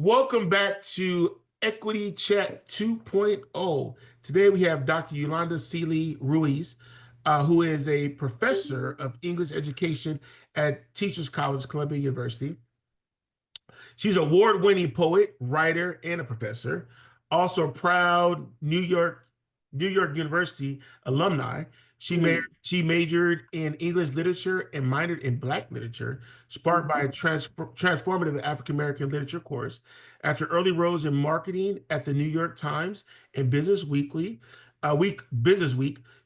Welcome back to Equity Chat 2.0. Today we have Dr. Yolanda Sealey-Ruiz, who is a professor of English education at Teachers College, Columbia University. She's an award-winning poet, writer, and a professor. Also a proud New York University alumni. She majored in English literature and minored in Black literature, sparked by a transformative African American literature course. After early roles in marketing at the New York Times and Business Week,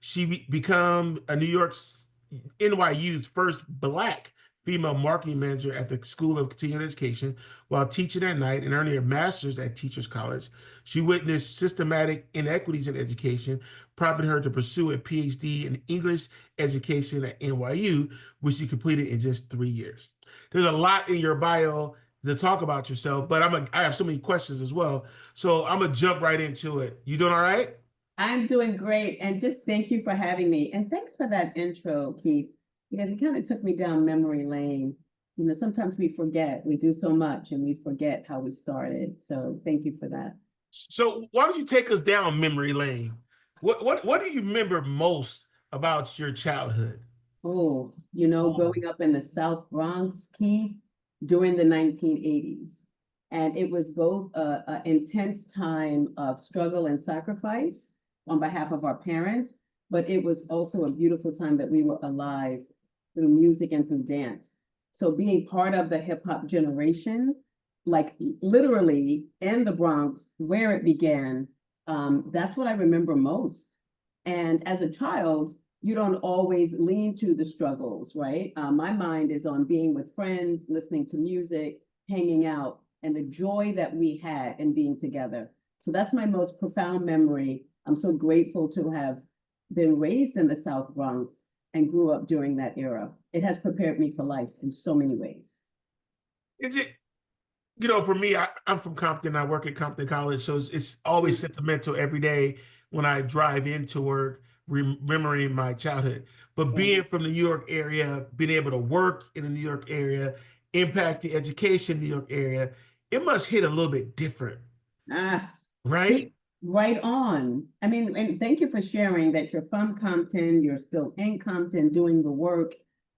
she became a NYU's first Black female marketing manager at the School of Continuing Education while teaching at night and earning a master's at Teachers College. She witnessed systematic inequities in education, prompting her to pursue a PhD in English education at NYU, which she completed in just 3 years. There's a lot in your bio to talk about yourself, but I have so many questions as well. So I'm gonna jump right into it. You doing all right? I'm doing great. And just thank you for having me. And thanks for that intro, Keith, because it kind of took me down memory lane. You know, sometimes we forget, we do so much and we forget how we started. So thank you for that. So why don't you take us down memory lane? What do you remember most about your childhood? Oh, you know, growing up in the South Bronx, Keith, during the 1980s. And it was both an intense time of struggle and sacrifice on behalf of our parents, but it was also a beautiful time that we were alive through music and through dance. So being part of the hip hop generation, like literally in the Bronx, where it began, that's what I remember most. And as a child, you don't always lean to the struggles, right? My mind is on being with friends, listening to music, hanging out, and the joy that we had in being together. So that's my most profound memory. I'm so grateful to have been raised in the South Bronx and grew up during that era. It has prepared me for life in so many ways. Is it, for me, I'm from Compton. I work at Compton College, so it's always sentimental every day when I drive into work, remembering my childhood. But being from the New York area, being able to work in the New York area, impact the education in the New York area, it must hit a little bit different, Ah, right? right on. I mean, and thank you for sharing that you're from Compton, you're still in Compton doing the work.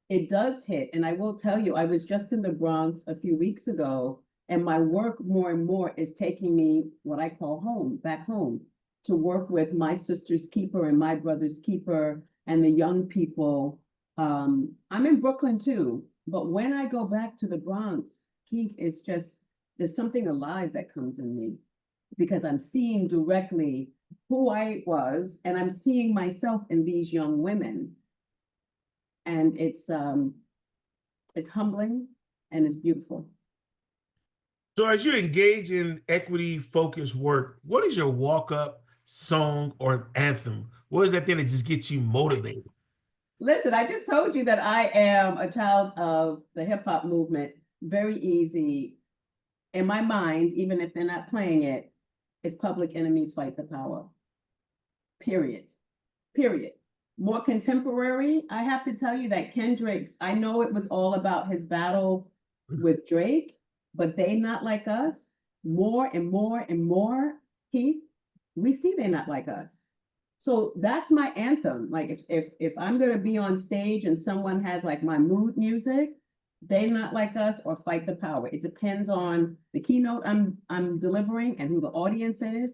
It does hit. And I will tell you, I was just in the Bronx a few weeks ago, and my work more and more is taking me what I call home, back home, to work with my sister's keeper and my brother's keeper and the young people. I'm in Brooklyn too, but when I go back to the Bronx, Keith, it's just, there's something alive that comes in me because I'm seeing directly who I was and I'm seeing myself in these young women. And it's humbling and it's beautiful. So as you engage in equity-focused work, what is your walk-up song or anthem? What is that thing that just gets you motivated? Listen, I just told you that I am a child of the hip hop movement. Very easy in my mind, even if they're not playing it, is Public Enemy's Fight the Power. Period. Period. More contemporary, I have to tell you that Kendrick's, I know it was all about his battle with Drake, but They Not Like Us, more and more and more, Keith, we see They Not Like Us. So that's my anthem. Like if I'm gonna be on stage and someone has like my mood music, They Not Like Us or Fight the Power. It depends on the keynote I'm delivering and who the audience is,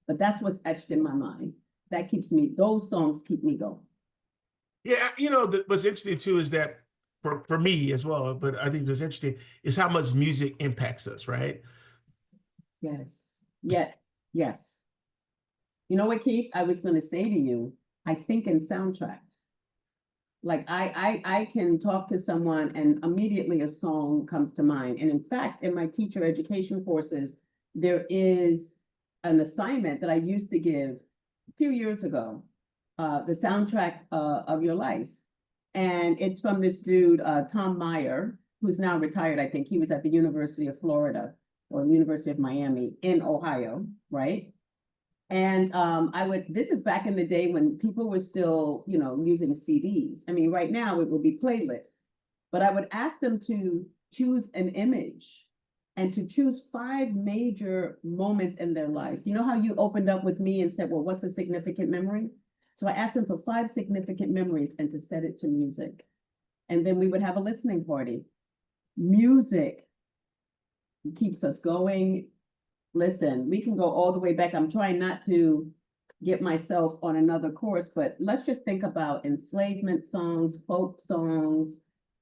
but that's what's etched in my mind. That keeps me, those songs keep me going. Yeah, what's interesting too is that for me as well, but I think what's interesting is how much music impacts us, right? Yes, yes, yes. You know what, Keith? I was going to say to you, I think in soundtracks. Like I can talk to someone and immediately a song comes to mind. And in fact, in my teacher education courses, there is an assignment that I used to give a few years ago, the soundtrack of your life. And it's from this dude, Tom Meyer, who's now retired, I think. He was at the University of Florida or University of Miami in Ohio, right? And this is back in the day when people were still, using CDs. I mean, right now it will be playlists, but I would ask them to choose an image and to choose 5 major moments in their life. You know how you opened up with me and said, well, what's a significant memory? So I asked them for 5 significant memories and to set it to music. And then we would have a listening party. Music keeps us going. Listen, we can go all the way back. I'm trying not to get myself on another course, but let's just think about enslavement songs, folk songs,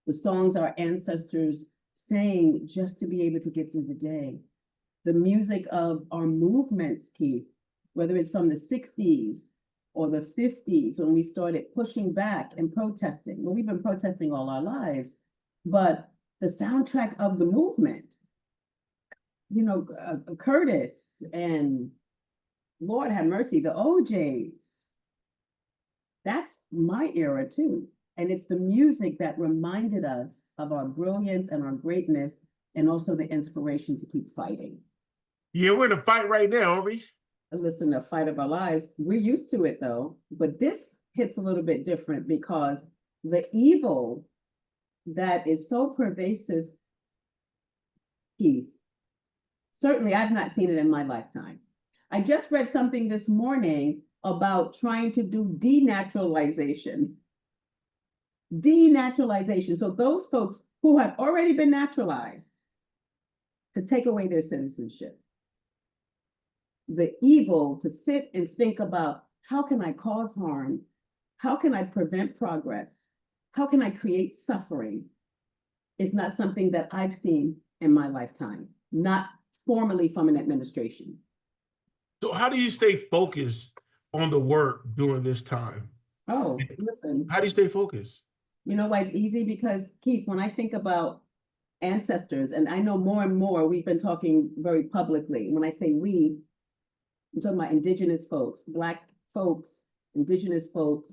the songs our ancestors sang just to be able to get through the day. The music of our movements, Keith, whether it's from the 60s or the 50s when we started pushing back and protesting. Well, we've been protesting all our lives, but the soundtrack of the movement, you know, Curtis and Lord have mercy, the OJs. That's my era too. And it's the music that reminded us of our brilliance and our greatness, and also the inspiration to keep fighting. Yeah, we're in a fight right now, aren't we? Listen, the fight of our lives. We're used to it though, but this hits a little bit different because the evil that is so pervasive, Keith, certainly I've not seen it in my lifetime. I just read something this morning about trying to do denaturalization. Denaturalization. So those folks who have already been naturalized, to take away their citizenship. The evil to sit and think about, how can I cause harm? How can I prevent progress? How can I create suffering? Is not something that I've seen in my lifetime, not formally from an administration. So how do you stay focused on the work during this time? Oh, listen. How do you stay focused? You know why it's easy? Because Keith, when I think about ancestors, and I know more and more, we've been talking very publicly. When I say we, I'm talking about indigenous folks, Black folks, indigenous folks,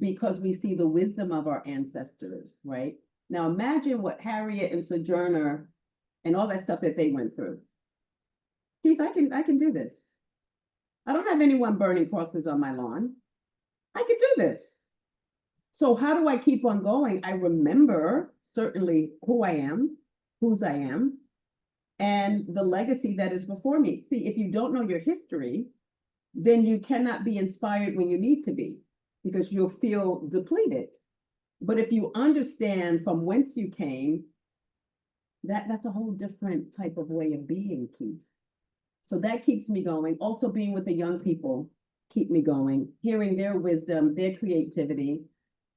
because we see the wisdom of our ancestors, right? Now imagine what Harriet and Sojourner and all that stuff that they went through. Keith, I can do this. I don't have anyone burning crosses on my lawn. I can do this. So how do I keep on going? I remember certainly who I am, whose I am, and the legacy that is before me. See, if you don't know your history, then you cannot be inspired when you need to be, because you'll feel depleted. But if you understand from whence you came, that's a whole different type of way of being, Keith. So that keeps me going. Also being with the young people keep me going, hearing their wisdom, their creativity,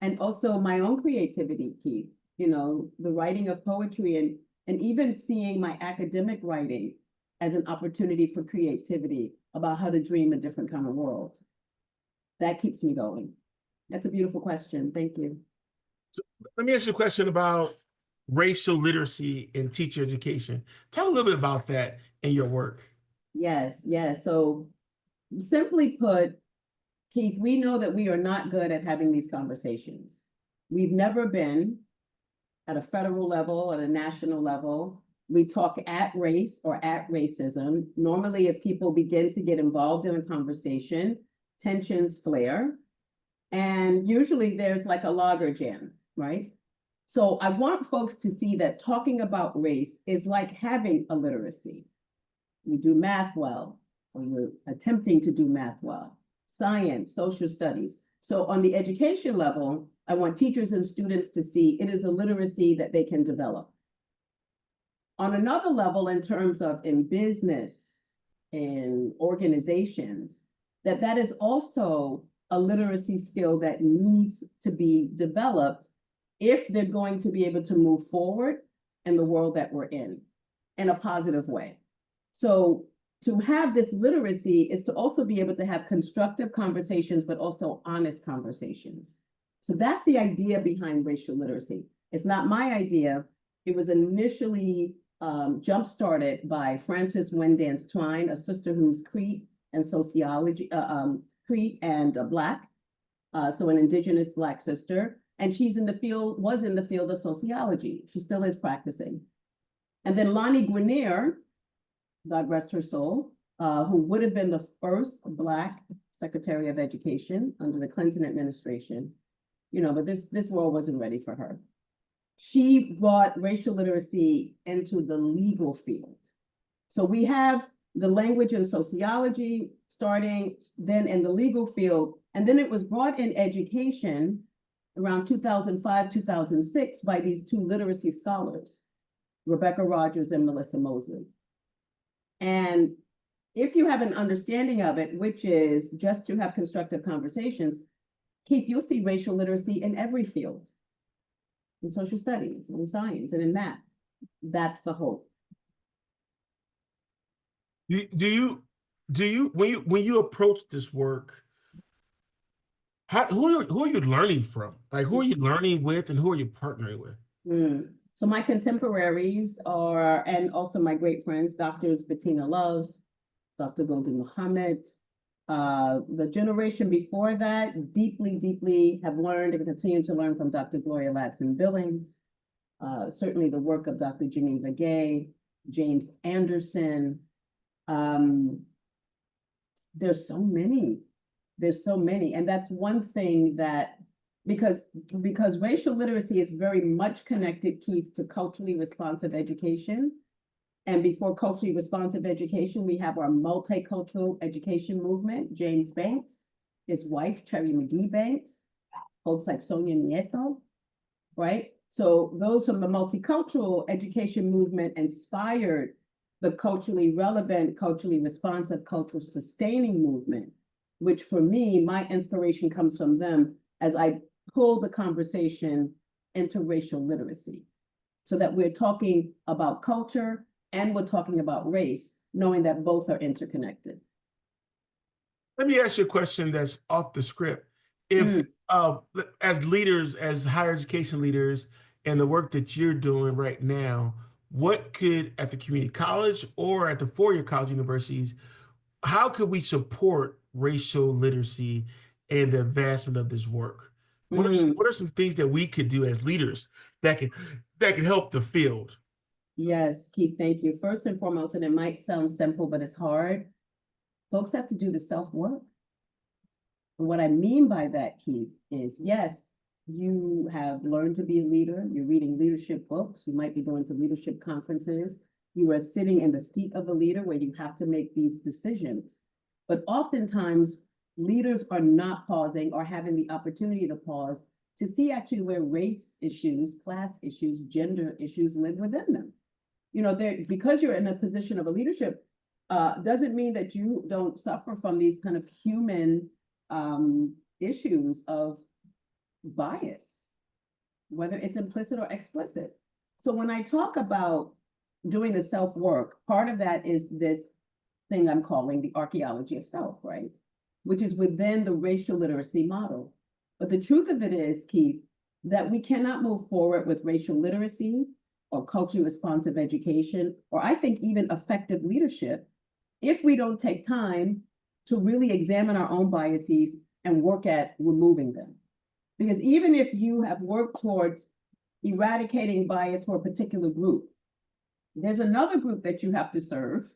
and also my own creativity, Keith. You know, the writing of poetry and even seeing my academic writing as an opportunity for creativity about how to dream a different kind of world. That keeps me going. That's a beautiful question. Thank you. So let me ask you a question about racial literacy in teacher education. Tell a little bit about that in your work. Yes, yes. So simply put, Keith, we know that we are not good at having these conversations. We've never been at a federal level, at a national level. We talk at race or at racism. Normally, if people begin to get involved in a conversation, tensions flare. And usually there's like a loggerjam, right? So I want folks to see that talking about race is like having a literacy. You do math well, or you're attempting to do math well, science, social studies. So on the education level, I want teachers and students to see it is a literacy that they can develop. On another level, in terms of in business and organizations, that is also a literacy skill that needs to be developed if they're going to be able to move forward in the world that we're in a positive way. So to have this literacy is to also be able to have constructive conversations, but also honest conversations. So that's the idea behind racial literacy. It's not my idea. It was initially jump-started by Frances Wendance Twine, a sister who's Cree and sociology, Cree and Black, so an indigenous Black sister. And she's in the field, was in the field of sociology. She still is practicing. And then Lonnie Guinier, God rest her soul, who would have been the first Black Secretary of Education under the Clinton administration, you know, but this world wasn't ready for her. she brought racial literacy into the legal field. So we have the language and sociology starting then in the legal field, and then it was brought in education around 2005, 2006 by these two literacy scholars, Rebecca Rogers and Melissa Mosley. And if you have an understanding of it, which is just to have constructive conversations, Keith, you'll see racial literacy in every field, in social studies, in science, and in math. That's the hope. Do you when you approach this work, who are you learning from? Like, who are you learning with, and who are you partnering with? So my contemporaries are, and also my great friends, Doctors Bettina Love, Dr. Golden Muhammad. The generation before that deeply have learned and continue to learn from Dr. Gloria Ladson Billings. Certainly the work of Dr. Geneva Gay, James Anderson. There's so many. And that's one thing that, because racial literacy is very much connected, Keith, to culturally responsive education. And before culturally responsive education, we have our multicultural education movement. James Banks, his wife, Cherry McGee Banks, folks like Sonia Nieto, right? So those from the multicultural education movement inspired the culturally relevant, culturally responsive, cultural sustaining movement, which for me, my inspiration comes from them as I pull the conversation into racial literacy, so that we're talking about culture and we're talking about race, knowing that both are interconnected. Let me ask you a question that's off the script. If as leaders, as higher education leaders, and the work that you're doing right now, what could, at the community college or at the four-year college universities, how could we support racial literacy and the advancement of this work? What are some things that we could do as leaders that can help the field? Yes, Keith, thank you. First and foremost, and it might sound simple, but it's hard. Folks have to do the self-work. And what I mean by that, Keith, is yes, you have learned to be a leader. You're reading leadership books. You might be going to leadership conferences. You are sitting in the seat of a leader where you have to make these decisions. But oftentimes, leaders are not pausing or having the opportunity to pause to see actually where race issues, class issues, gender issues live within them. You know, because you're in a position of a leadership, doesn't mean that you don't suffer from these kind of human issues of bias, whether it's implicit or explicit. So when I talk about doing the self-work, part of that is this thing I'm calling the archeology of self, right? Which is within the racial literacy model. But the truth of it is, Keith, that we cannot move forward with racial literacy or culturally responsive education, or I think even effective leadership, if we don't take time to really examine our own biases and work at removing them. Because even if you have worked towards eradicating bias for a particular group, there's another group that you have to serve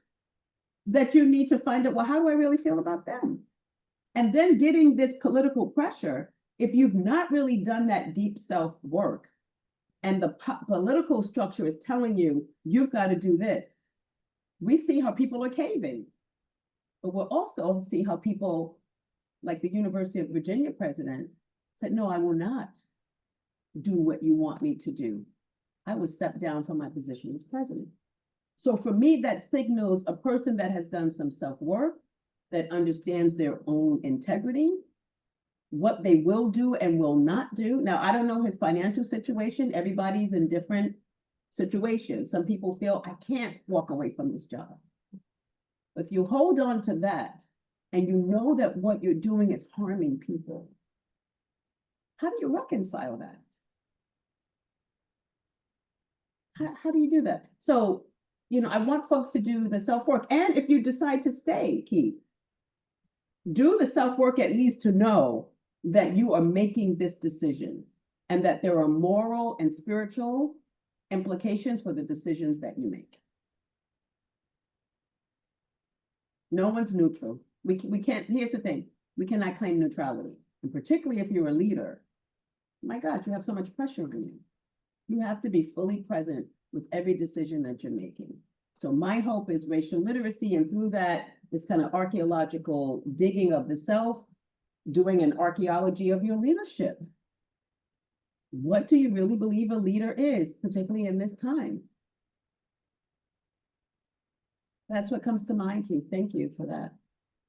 that you need to find out, well, how do I really feel about them? And then getting this political pressure, if you've not really done that deep self-work, and the political structure is telling you, you've got to do this, we see how people are caving. But we'll also see how people, like the University of Virginia president, said, no, I will not do what you want me to do. I will step down from my position as president. So for me, that signals a person that has done some self-work, that understands their own integrity, what they will do and will not do. Now, I don't know his financial situation. Everybody's in different situations. Some people feel, I can't walk away from this job. If you hold on to that and you know that what you're doing is harming people, how do you reconcile that? How do you do that? So, you know, I want folks to do the self-work. And if you decide to stay, Keith, do the self-work at least to know that you are making this decision and that there are moral and spiritual implications for the decisions that you make. No one's neutral. We can't, here's the thing, we cannot claim neutrality. And particularly if you're a leader, my God, you have so much pressure on you. You have to be fully present with every decision that you're making. So my hope is racial literacy, and through that, this kind of archaeological digging of the self, doing an archaeology of your leadership. What do you really believe a leader is, particularly in this time? That's what comes to mind, Keith. Thank you for that.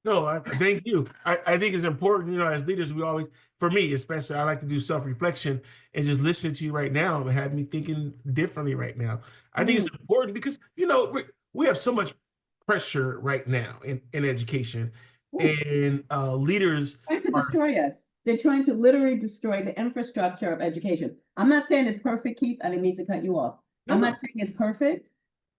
No, thank you. I think it's important, as leaders, we always, for me especially, I like to do self-reflection, and just listening to you right now and have me thinking differently right now. I think it's important because, we have so much pressure right now in education, and leaders Trying to are, destroy us. They're trying to literally destroy the infrastructure of education. I'm not saying it's perfect, Keith. I didn't mean to cut you off. I'm not saying it's perfect,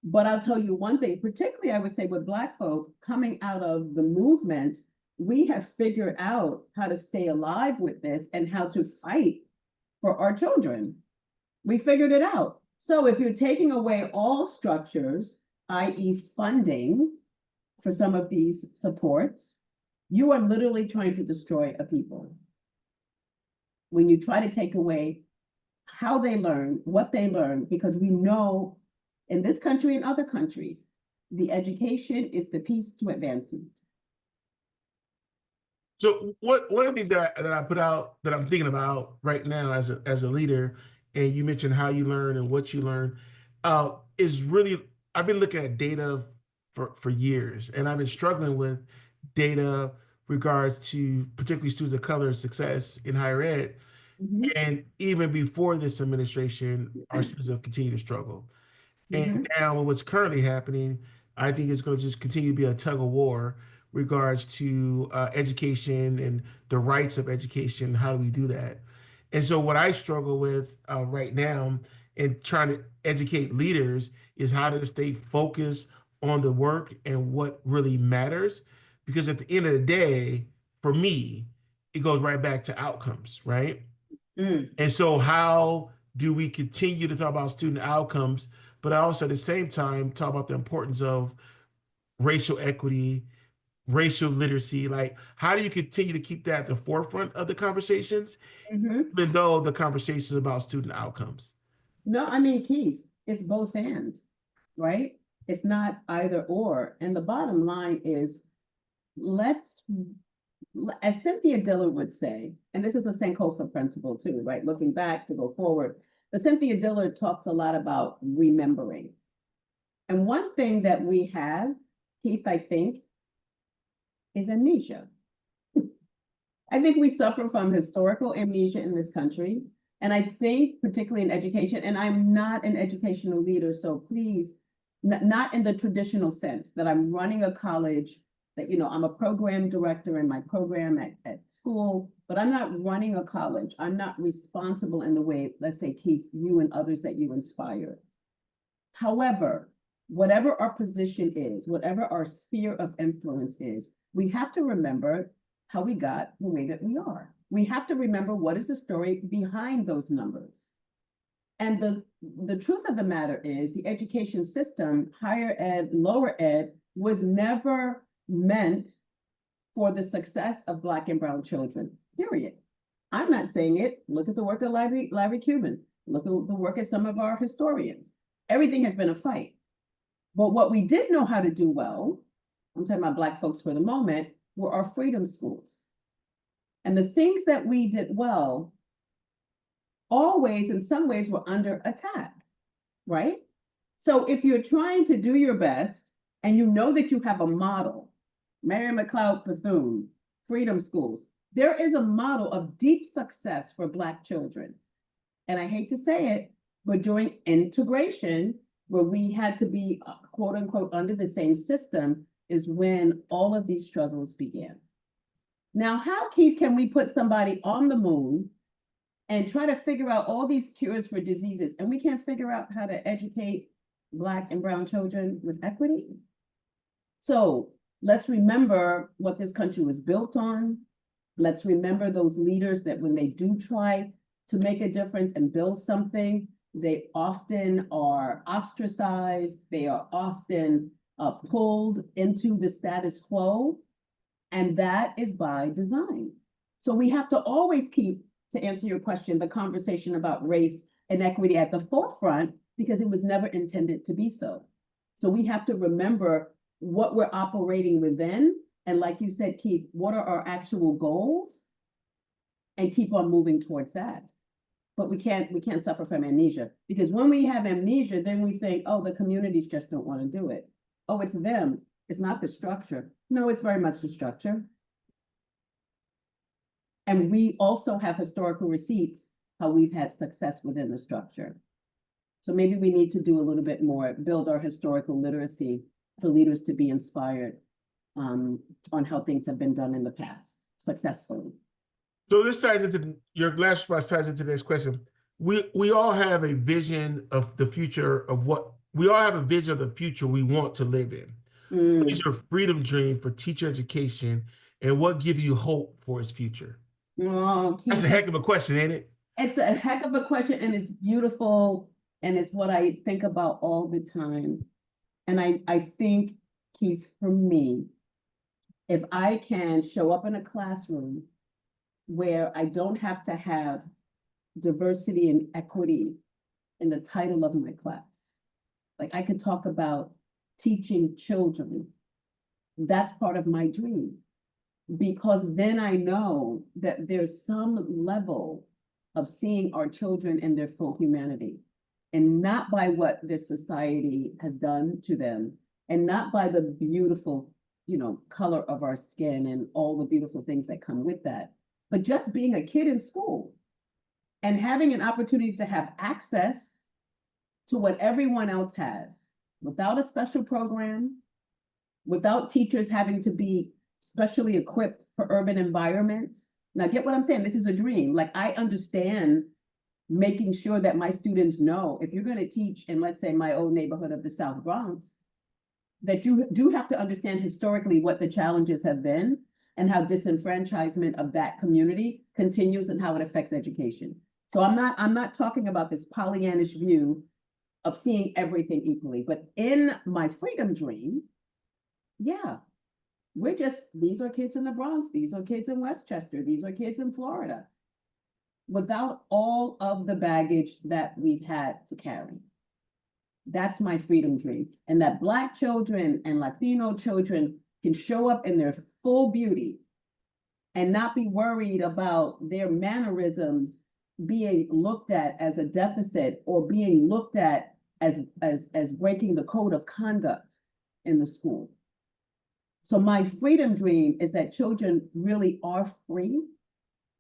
but I'll tell you one thing, particularly I would say with Black folk coming out of the movement, we have figured out how to stay alive with this and how to fight for our children. We figured it out. So if you're taking away all structures, i.e. funding for some of these supports, you are literally trying to destroy a people. When you try to take away how they learn, what they learn, because we know in this country and other countries, the education is the piece to advancement. So one of the things that I put out that I'm thinking about right now as a leader, and you mentioned how you learn and what you learn, is really, I've been looking at data for years, and I've been struggling with data regards to particularly students of color success in higher ed. And even before this administration, our students have continued to struggle. And now what's currently happening, I think it's going to just continue to be a tug of war regards to education and the rights of education. How do we do that? And so what I struggle with right now in trying to educate leaders is how to stay focused on the work and what really matters. Because at the end of the day, for me, it goes right back to outcomes, right? And so how do we continue to talk about student outcomes, but also at the same time talk about the importance of racial equity, racial literacy? Like, how do you continue to keep that at the forefront of the conversations, even though the conversation is about student outcomes? No, I mean, Keith, it's both and, right? It's not either or. And the bottom line is, as Cynthia Dillard would say, and this is a Sankofa principle too, right? Looking back to go forward, but Cynthia Dillard talks a lot about remembering. And one thing that we have, Keith, I think, is amnesia. I think we suffer from historical amnesia in this country. And I think particularly in education, and I'm not an educational leader, so please, not in the traditional sense that I'm running a college, that, I'm a program director in my program at school, but I'm not running a college. I'm not responsible in the way, let's say, Keith, you and others that you inspire. However, whatever our position is, whatever our sphere of influence is, we have to remember how we got the way that we are. We have to remember what is the story behind those numbers. And the truth of the matter is the education system, higher ed, lower ed, was never meant for the success of Black and brown children, period. I'm not saying it. Look at the work of Larry Cuban. Look at the work of some of our historians. Everything has been a fight. But what we did know how to do well, I'm talking about Black folks for the moment, were our freedom schools. And the things that we did well, always in some ways were under attack, right? So if you're trying to do your best and you know that you have a model, Mary McLeod Bethune, freedom schools, there is a model of deep success for Black children. And I hate to say it, but during integration, where we had to be quote unquote under the same system, is when all of these struggles began. Now, how, Keith, can we put somebody on the moon and try to figure out all these cures for diseases, and we can't figure out how to educate Black and brown children with equity? So let's remember what this country was built on. Let's remember those leaders that when they do try to make a difference and build something, they often are ostracized. They are often pulled into the status quo. And that is by design. So we have to always keep, to answer your question, the conversation about race inequity at the forefront because it was never intended to be so. So we have to remember what we're operating within. And like you said, Keith, what are our actual goals? And keep on moving towards that. But we can't suffer from amnesia, because when we have amnesia, then we think, oh, the communities just don't want to do it. Oh, it's them. It's not the structure. No, it's very much the structure. And we also have historical receipts how we've had success within the structure. So maybe we need to do a little bit more, build our historical literacy for leaders to be inspired on how things have been done in the past successfully. So this ties into your last response, ties into this question. We all have a vision of the future of what we all have a vision of the future we want to live in. What is your freedom dream for teacher education, and what gives you hope for its future? Oh, that's a heck of a question, ain't it? It's a heck of a question, and it's beautiful, and it's what I think about all the time. And I think, Keith, for me, if I can show up in a classroom where I don't have to have diversity and equity in the title of my class, like I could talk about teaching children, that's part of my dream. Because then I know that there's some level of seeing our children in their full humanity, and not by what this society has done to them, and not by the beautiful, color of our skin and all the beautiful things that come with that, but just being a kid in school and having an opportunity to have access to what everyone else has without a special program, without teachers having to be specially equipped for urban environments. Now, get what I'm saying? This is a dream. Like, I understand making sure that my students know, if you're going to teach in, let's say, my old neighborhood of the South Bronx, that you do have to understand historically what the challenges have been and how disenfranchisement of that community continues and how it affects education. So I'm not talking about this Pollyannish view of seeing everything equally, but in my freedom dream, yeah, these are kids in the Bronx, these are kids in Westchester, these are kids in Florida, without all of the baggage that we've had to carry. That's my freedom dream. And that Black children and Latino children can show up in their full beauty and not be worried about their mannerisms being looked at as a deficit or being looked at as breaking the code of conduct in the school. So my freedom dream is that children really are free.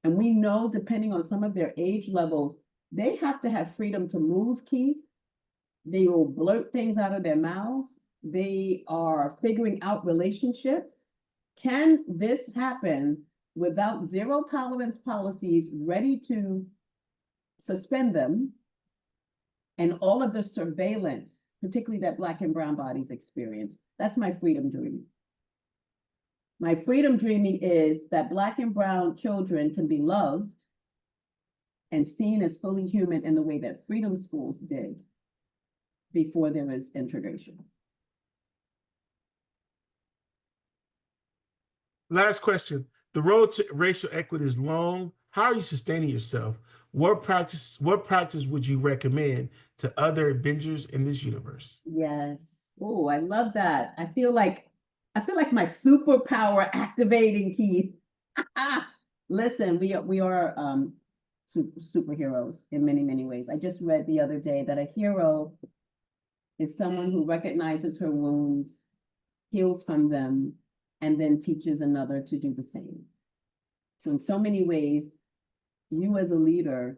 And we know, depending on some of their age levels, they have to have freedom to move, Keith. They will blurt things out of their mouths. They are figuring out relationships. Can this happen without zero tolerance policies ready to suspend them and all of the surveillance, particularly that Black and brown bodies experience? That's my freedom dream. My freedom dreaming is that Black and brown children can be loved and seen as fully human in the way that freedom schools did before there was integration. Last question. The road to racial equity is long. How are you sustaining yourself? What practice would you recommend to other Avengers in this universe? Yes. Oh, I love that. I feel like my superpower activating, Keith. Listen, we are superheroes in many, many ways. I just read the other day that a hero is someone who recognizes her wounds, heals from them, and then teaches another to do the same. So in so many ways, you as a leader,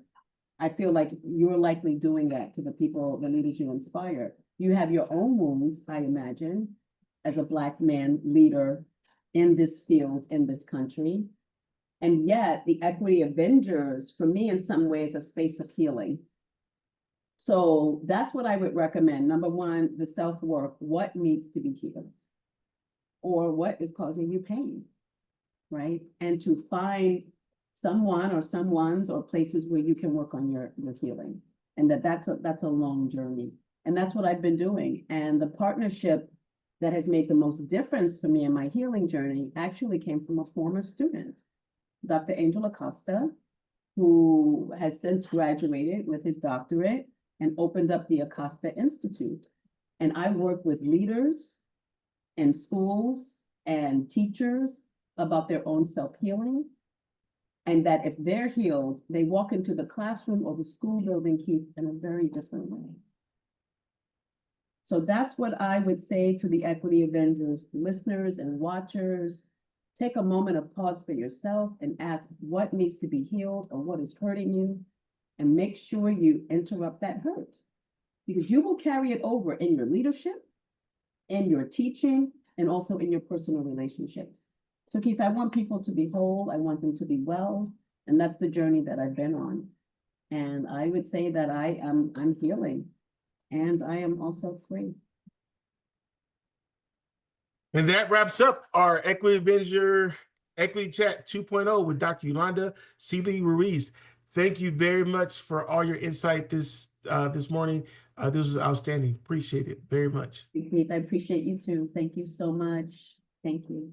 I feel like you're likely doing that to the leaders you inspire. You have your own wounds, I imagine, as a Black man leader in this field, in this country. And yet the Equity Avengers, for me, in some ways, a space of healing. So that's what I would recommend. Number one, the self-work. What needs to be healed? Or what is causing you pain, right? And to find someone or someones or places where you can work on your healing. And that's a long journey. And that's what I've been doing. And the partnership that has made the most difference for me in my healing journey actually came from a former student, Dr. Angel Acosta, who has since graduated with his doctorate and opened up the Acosta Institute. And I work with leaders in schools and teachers about their own self-healing. And that if they're healed, they walk into the classroom or the school building, Keith, in a very different way. So that's what I would say to the Equity Avengers listeners and watchers. Take a moment of pause for yourself and ask what needs to be healed or what is hurting you, and make sure you interrupt that hurt, because you will carry it over in your leadership, in your teaching, and also in your personal relationships. So Keith, I want people to be whole. I want them to be well. And that's the journey that I've been on. And I would say that I'm healing, and I am also free. And that wraps up our Equity Avenger Equity Chat 2.0 with Dr. Yolanda Sealey-Ruiz. Thank you very much for all your insight this morning. This was outstanding. Appreciate it very much. Keith, I appreciate you too. Thank you so much. Thank you.